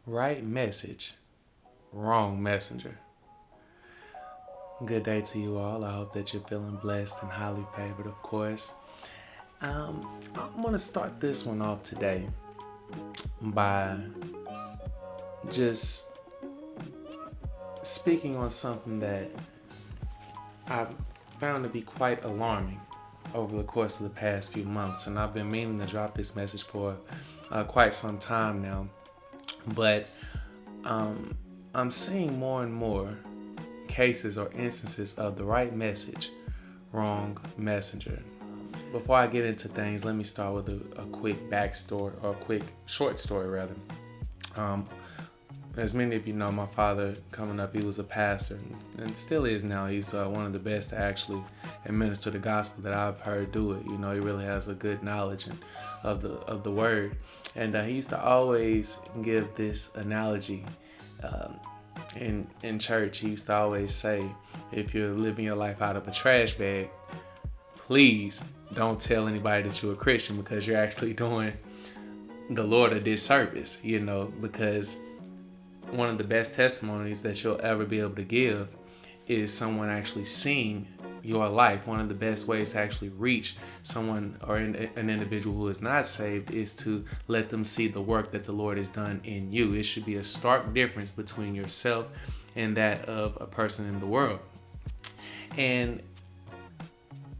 Right message, wrong messenger. Good day to you all. I hope that you're feeling blessed and highly favored, of course. I'm going to start this one off today by just speaking on something that I've found to be quite alarming over the course of the past few months. And I've been meaning to drop this message for quite some time now. But I'm seeing more and more cases or instances of the right message, wrong messenger. Before I get into things, let me start with a quick backstory, or a quick short story rather. As many of you know, my father, coming up, he was a pastor and still is now. He's one of the best to actually administer the gospel that I've heard do it. You know, he really has a good knowledge of the word. And he used to always give this analogy in church. He used to always say, if you're living your life out of a trash bag, please don't tell anybody that you're a Christian, because you're actually doing the Lord a disservice, because one of the best testimonies that you'll ever be able to give is someone actually seeing your life. One of the best ways to actually reach someone or an individual who is not saved is to let them see the work that the Lord has done in you. It should be a stark difference between yourself and that of a person in the world. And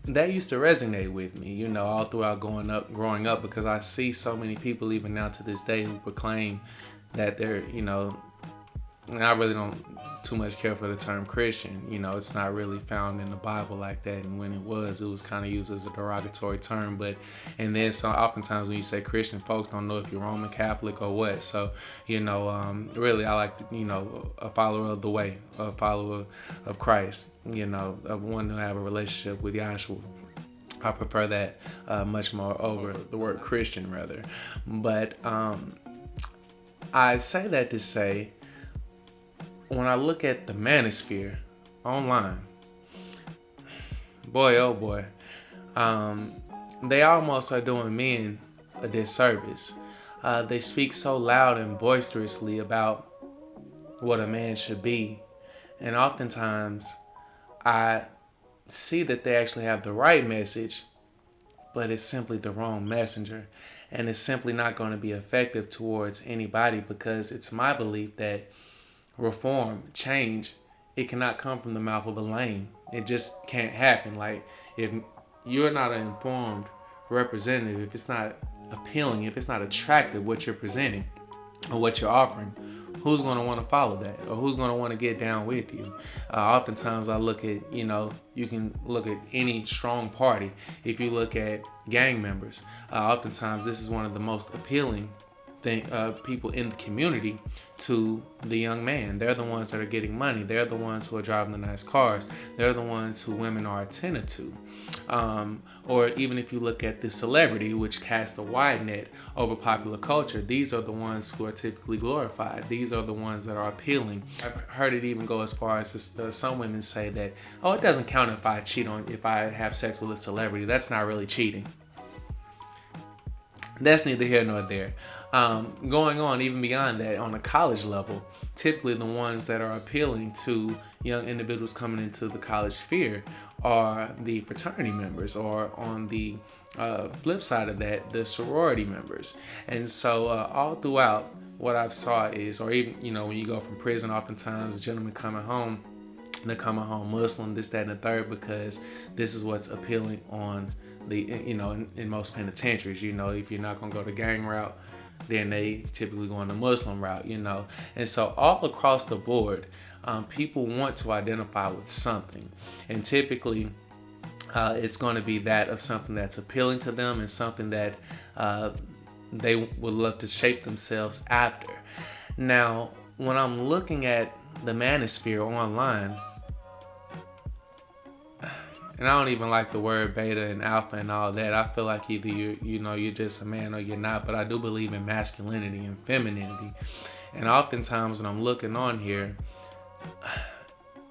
that used to resonate with me, all throughout growing up, because I see so many people even now to this day who proclaim that they're, and I really don't too much care for the term Christian. It's not really found in the Bible like that. And when it was kind of used as a derogatory term. And then so oftentimes when you say Christian, folks don't know if you're Roman Catholic or what. So, really I like, a follower of the way, a follower of Christ, of one who have a relationship with Yahshua. I prefer that much more over the word Christian rather. But I say that to say, when I look at the Manosphere online, boy, oh boy, they almost are doing men a disservice. They speak so loud and boisterously about what a man should be. And oftentimes I see that they actually have the right message, but it's simply the wrong messenger. And it's simply not going to be effective towards anybody, because it's my belief that reform, change, it cannot come from the mouth of a lame. It just can't happen. Like, if you're not an informed representative, if it's not appealing, if it's not attractive what you're presenting or what you're offering, who's going to want to follow that, or who's going to want to get down with you? Oftentimes I look at, you can look at any strong party. If you look at gang members, oftentimes this is one of the most appealing people in the community to the young man. They're the ones that are getting money. They're the ones who are driving the nice cars. They're the ones who women are attentive to. Or even if you look at the celebrity, which casts a wide net over popular culture, these are the ones who are typically glorified. These are the ones that are appealing. I've heard it even go as far as some women say that, oh, it doesn't count if I have sex with a celebrity. That's not really cheating. That's neither here nor there. Going on even beyond that, on a college level, typically the ones that are appealing to young individuals coming into the college sphere are the fraternity members, or on the flip side of that, the sorority members. And so all throughout, what I've saw is, or even, when you go from prison, oftentimes the gentleman coming home, they're coming home Muslim, this, that, and the third, because this is what's appealing on the, in most penitentiaries. If you're not going to go the gang route, then they typically go on the Muslim route, And so all across the board, people want to identify with something. And typically, it's going to be that of something that's appealing to them and something that they would love to shape themselves after. Now, when I'm looking at the Manosphere online, and I don't even like the word beta and alpha and all that. I feel like either you're just a man or you're not. But I do believe in masculinity and femininity. And oftentimes when I'm looking on here,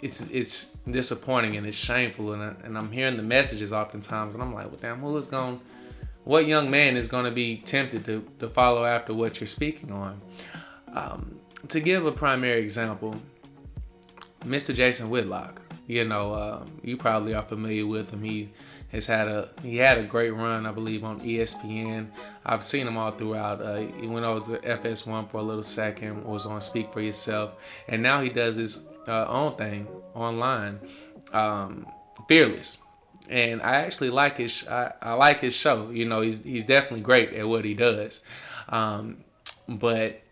it's disappointing and it's shameful. And I'm hearing the messages oftentimes, and I'm like, well, damn, what young man is going to be tempted to follow after what you're speaking on? To give a primary example, Mr. Jason Whitlock. You probably are familiar with him. He had a great run, I believe, on ESPN. I've seen him all throughout. He went over to FS1 for a little second, was on Speak for Yourself, and now he does his own thing online, Fearless. And I actually like his. I like his show. He's definitely great at what he does. But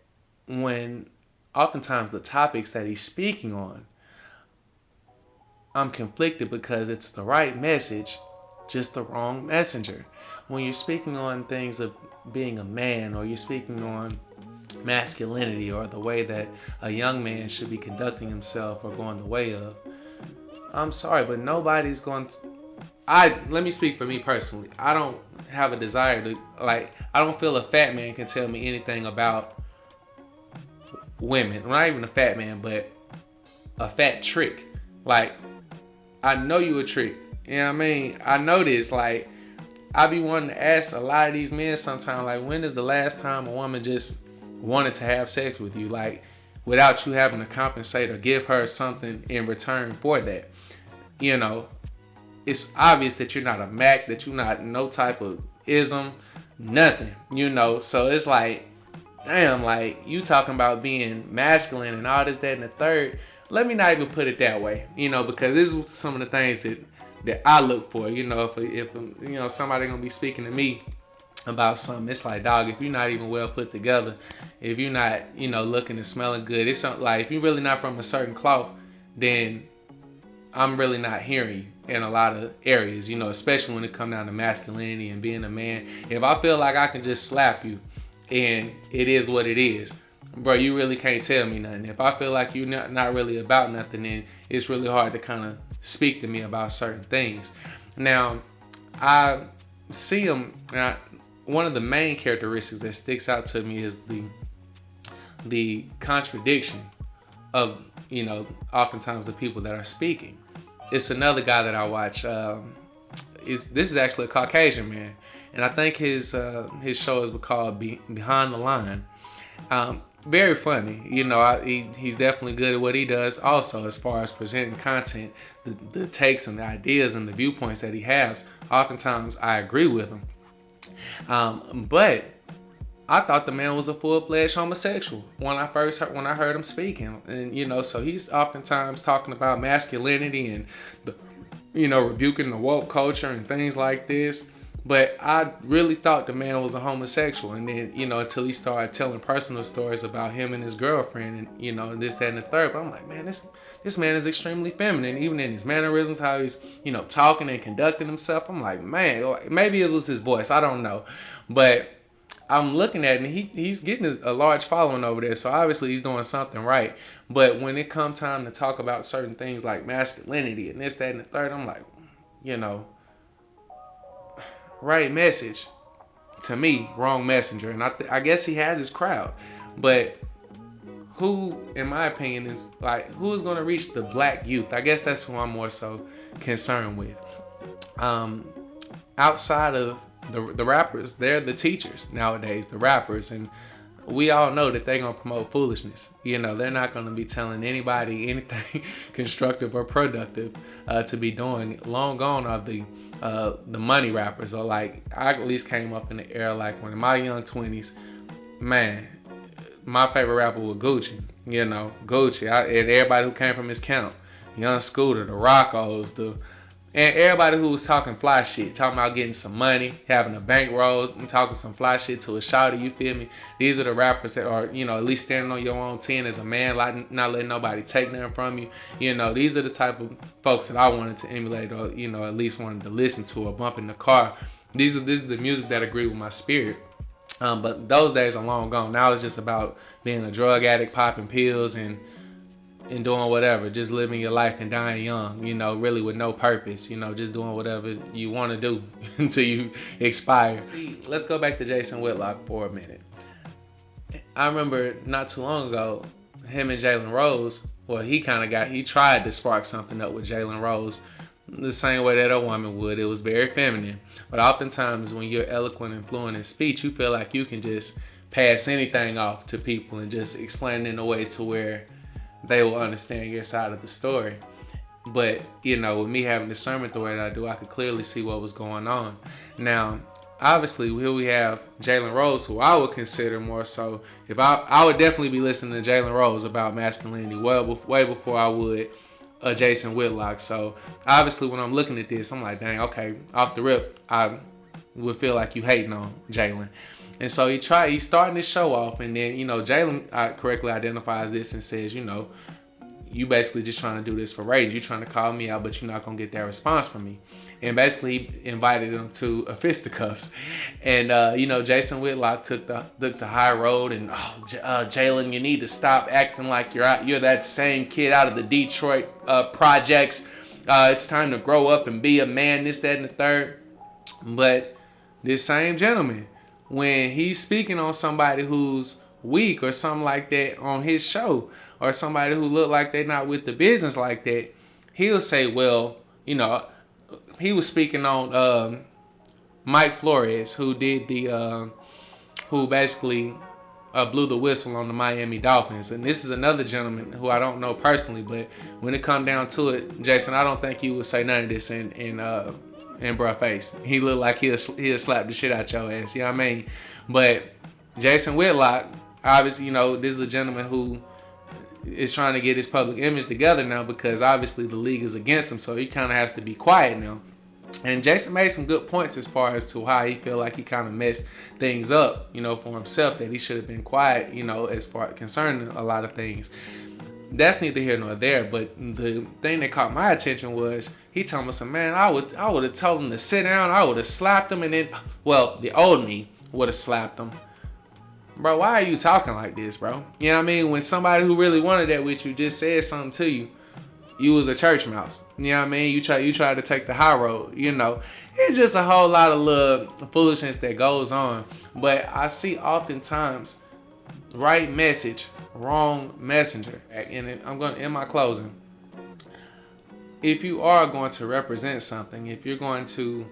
when oftentimes the topics that he's speaking on, I'm conflicted because it's the right message, just the wrong messenger. When you're speaking on things of being a man, or you're speaking on masculinity, or the way that a young man should be conducting himself or going the way of, I'm sorry, but nobody's going to... let me speak for me personally. I don't have a desire to, I don't feel a fat man can tell me anything about women. Not even a fat man, but a fat trick. I know you a trick. You know what I mean? I know this. I be wanting to ask a lot of these men sometimes, when is the last time a woman just wanted to have sex with you? Without you having to compensate or give her something in return for that. It's obvious that you're not a Mac, that you're not no type of ism, nothing, So it's damn, you talking about being masculine and all this, that, and the third. Let me not even put it that way, because this is some of the things that I look for. If somebody gonna be speaking to me about something, it's dog, if you're not even well put together, if you're not, looking and smelling good, it's something if you're really not from a certain cloth, then I'm really not hearing you in a lot of areas, especially when it comes down to masculinity and being a man. If I feel like I can just slap you and it is what it is, bro, you really can't tell me nothing. If I feel like you're not really about nothing, then it's really hard to kind of speak to me about certain things. Now, I see them. One of the main characteristics that sticks out to me is the contradiction of, oftentimes the people that are speaking. It's another guy that I watch. This is actually a Caucasian man, and I think his show is called Behind the Line. Very funny, he's definitely good at what he does. Also, as far as presenting content, the takes and the ideas and the viewpoints that he has, oftentimes I agree with him. But I thought the man was a full-fledged homosexual when I heard him speaking, and so he's oftentimes talking about masculinity and rebuking the woke culture and things like this. But I really thought the man was a homosexual. And then, until he started telling personal stories about him and his girlfriend and, and this, that, and the third. But I'm like, man, this man is extremely feminine, even in his mannerisms, how he's, talking and conducting himself. I'm like, man, maybe it was his voice. I don't know. But I'm looking at it, and he's getting a large following over there. So obviously he's doing something right. But when it comes time to talk about certain things like masculinity and this, that, and the third, I'm like, right message, to me, wrong messenger. And I guess he has his crowd, but who, in my opinion, is who is going to reach the black youth? I guess that's who I'm more so concerned with. Outside of the rappers, they're the teachers nowadays, the rappers, and we all know that they're going to promote foolishness. They're not going to be telling anybody anything constructive or productive to be doing. Long gone are the money rappers. Or I at least came up in the era when in my young 20s, man, my favorite rapper was Gucci. Gucci, and everybody who came from his camp, Young Scooter, the Roccos, and everybody who was talking fly shit, talking about getting some money, having a bankroll, and talking some fly shit to a shawty, you feel me? These are the rappers that are, at least standing on your own 10 as a man, not letting nobody take nothing from you. These are the type of folks that I wanted to emulate, or, at least wanted to listen to or bump in the car. This is the music that agree with my spirit. But those days are long gone. Now it's just about being a drug addict, popping pills, and doing whatever, just living your life and dying young, really with no purpose, just doing whatever you want to do until you expire. See, let's go back to Jason Whitlock for a minute. I remember not too long ago, him and Jalen Rose, he tried to spark something up with Jalen Rose the same way that a woman would. It was very feminine. But oftentimes when you're eloquent and fluent in speech, you feel like you can just pass anything off to people and just explain it in a way to where they will understand your side of the story. But, you know, with me having discernment the way that I do, I could clearly see what was going on. Now, obviously, here we have Jalen Rose, who I would consider more so. If I would definitely be listening to Jalen Rose about masculinity way before I would Jason Whitlock. So, obviously, when I'm looking at this, I'm like, dang, okay, off the rip, I would feel like you hating on Jalen. And so he's starting to show off, and then, you know, Jalen correctly identifies this and says, you know, you basically just trying to do this for ratings. You're trying to call me out, but you're not going to get that response from me. And basically he invited him to a fisticuffs. And, you know, Jason Whitlock took the high road and, Jalen, you need to stop acting like you're that same kid out of the Detroit projects. It's time to grow up and be a man, this, that, and the third. But this same gentleman, when he's speaking on somebody who's weak or something like that on his show, or somebody who look like they're not with the business like that, he'll say, well, you know, he was speaking on Mike Flores, who did who basically blew the whistle on the Miami Dolphins. And this is another gentleman who I don't know personally, but when it come down to it, Jason, I don't think you would say none of this in bruh face. He looked like he'll slap the shit out your ass, you know what I mean? But Jason Whitlock, obviously, you know, this is a gentleman who is trying to get his public image together now, because obviously the league is against him, so he kind of has to be quiet now. And Jason made some good points as far as to how he feel like he kind of messed things up, you know, for himself, that he should have been quiet, you know, as far as concerning a lot of things. That's neither here nor there, but the thing that caught my attention was he told me, man, I would have told him to sit down, I would have slapped him, and then, well, the old me would have slapped him. Bro, why are you talking like this, bro? You know what I mean? When somebody who really wanted that with you just said something to you, you was a church mouse. You know what I mean? You try to take the high road, you know. It's just a whole lot of little foolishness that goes on. But I see oftentimes right message, wrong messenger. And I'm going to end my closing. If you are going to represent something, if you're going to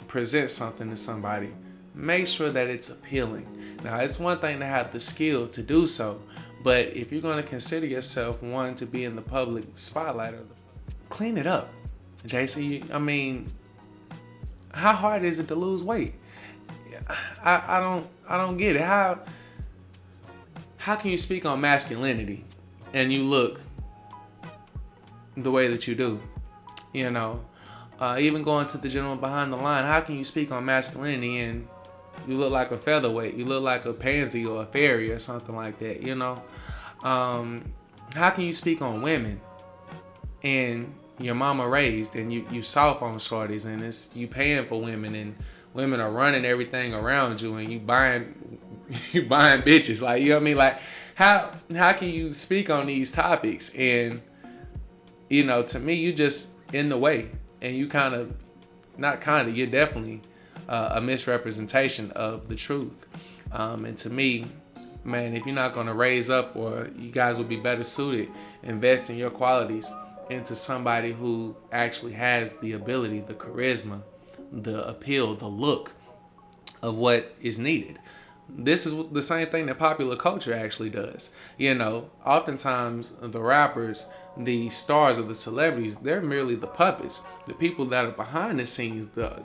present something to somebody, make sure that it's appealing. Now, it's one thing to have the skill to do so, but if you're going to consider yourself one to be in the public spotlight, clean it up. JC, I mean, how hard is it to lose weight? I don't get it. How can you speak on masculinity and you look the way that you do? You know, even going to the gentleman behind the line, how can you speak on masculinity and you look like a featherweight? You look like a pansy or a fairy or something like that, you know? How can you speak on women and your mama raised and you soft on shorties and it's you paying for women and women are running everything around you and you buying bitches, like, you know what I mean? Like, how can you speak on these topics? And, you know, to me, you just in the way, and you you're definitely a misrepresentation of the truth. And to me, man, if you're not going to raise up, or you guys would be better suited, invest in your qualities into somebody who actually has the ability, the charisma, the appeal, the look of what is needed. This is the same thing that popular culture actually does. You know, oftentimes the rappers, the stars or the celebrities, they're merely the puppets. The people that are behind the scenes, the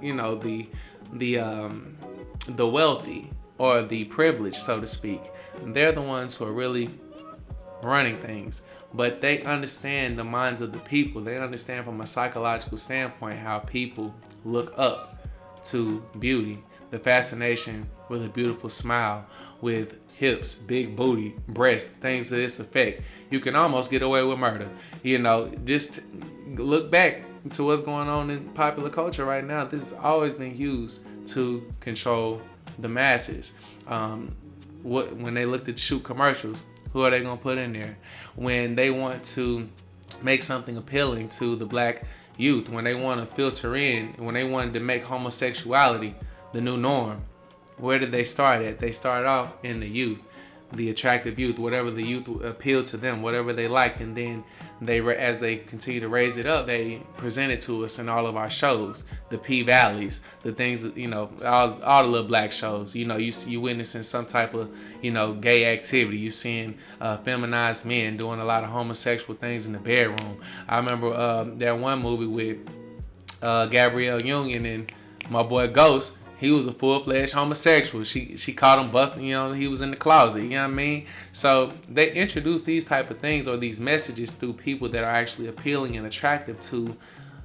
wealthy or the privileged, so to speak, they're the ones who are really running things. But they understand the minds of the people. They understand from a psychological standpoint how people look up to beauty, the fascination with a beautiful smile, with hips, big booty, breasts, things to this effect. You can almost get away with murder. You know, just look back to what's going on in popular culture right now. This has always been used to control the masses. When they look to shoot commercials, who are they going to put in there? When they want to make something appealing to the black youth, when they want to filter in, when they wanted to make homosexuality the new norm, where did they start at? They started off in the youth. the attractive youth, whatever the youth appealed to them, whatever they liked, and then as they continue to raise it up, they present it to us in all of our shows, the P-Valleys, the things that, all the little black shows. You witnessing some type of, gay activity. You seeing feminized men doing a lot of homosexual things in the bedroom. I remember that one movie with Gabrielle Union and my boy Ghost. He was a full-fledged homosexual. She caught him busting, he was in the closet, you know what I mean? So they introduce these type of things or these messages through people that are actually appealing and attractive to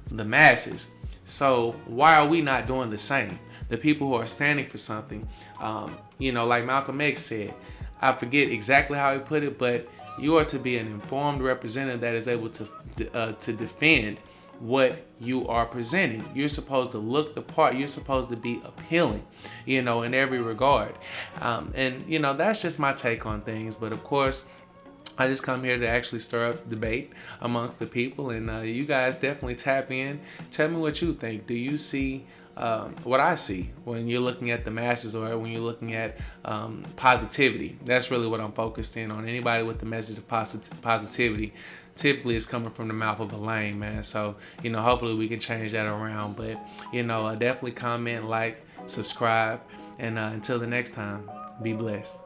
the masses. So why are we not doing the same? The people who are standing for something, like Malcolm X said, I forget exactly how he put it, but you are to be an informed representative that is able to defend what you are presenting. You're supposed to look the part. You're supposed to be appealing, in every regard. And that's just my take on things. But of course, I just come here to actually stir up debate amongst the people, and you guys definitely tap in. Tell me what you think. Do you see what I see when you're looking at the masses, or when you're looking at positivity? That's really what I'm focused in on. Anybody with the message of positivity typically is coming from the mouth of a lame, man. So, hopefully we can change that around. But, definitely comment, like, subscribe, and until the next time, be blessed.